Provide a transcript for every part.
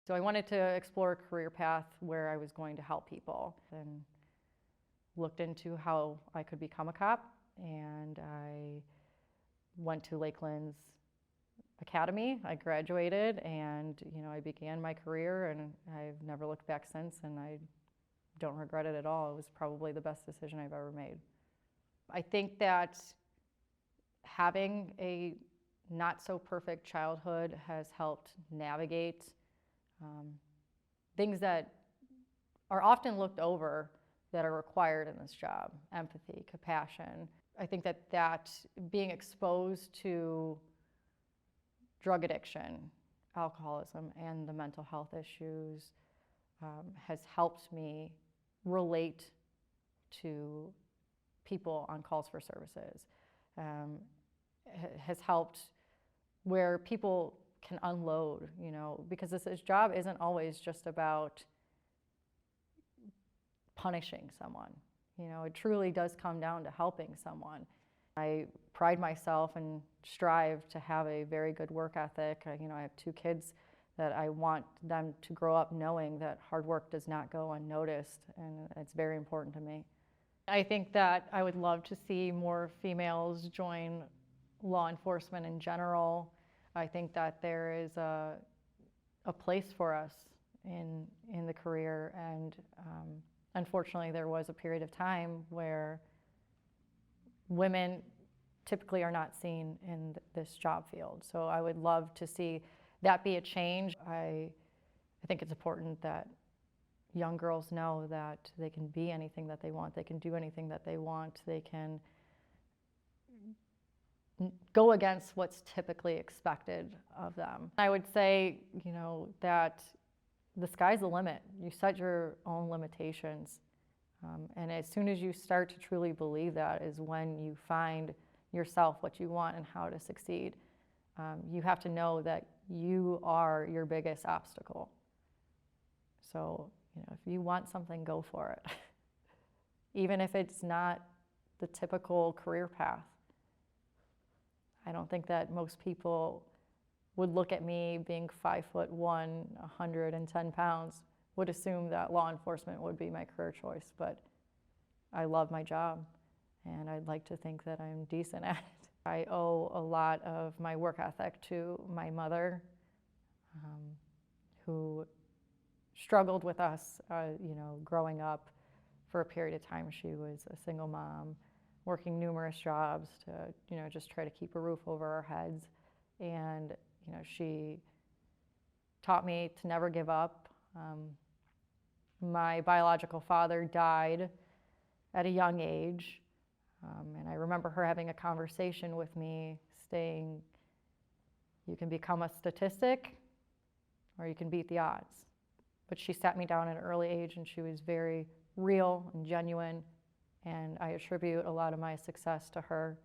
So I wanted to explore a career path where I was going to help people, and looked into how I could become a cop, and I went to Lakeland's Academy. I graduated, and I began my career, and I've never looked back since, and I don't regret it at all. It was probably the best decision I've ever made. I think that having a not so perfect childhood has helped navigate things that are often looked over that are required in this job: empathy, compassion. I think that being exposed to drug addiction, alcoholism, and the mental health issues has helped me relate to people on calls for services. Has helped where people can unload, because this job isn't always just about punishing someone. It truly does come down to helping someone. I pride myself and strive to have a very good work ethic. I have 2 kids that I want them to grow up knowing that hard work does not go unnoticed, and it's very important to me. I think that I would love to see more females join law enforcement in general. I think that there is a place for us in the career, and unfortunately there was a period of time where women typically are not seen in this job field. So I would love to see that be a change. I think it's important that young girls know that they can be anything that they want, they can do anything that they want, they can go against what's typically expected of them. I would say, that the sky's the limit. You set your own limitations. And as soon as you start to truly believe that is when you find yourself what you want and how to succeed. You have to know that you are your biggest obstacle. So, if you want something, go for it. Even if it's not the typical career path. I don't think that most people would look at me being 5'1", 110 pounds, would assume that law enforcement would be my career choice, but I love my job, and I'd like to think that I'm decent at it. I owe a lot of my work ethic to my mother, who struggled with us, growing up. For a period of time, she was a single mom, working numerous jobs to, just try to keep a roof over our heads. And, she taught me to never give up. My biological father died at a young age. And I remember her having a conversation with me saying, you can become a statistic or you can beat the odds. But she sat me down at an early age, and she was very real and genuine, and I attribute a lot of my success to her.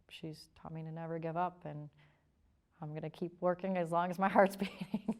She's taught me to never give up, and I'm going to keep working as long as my heart's beating.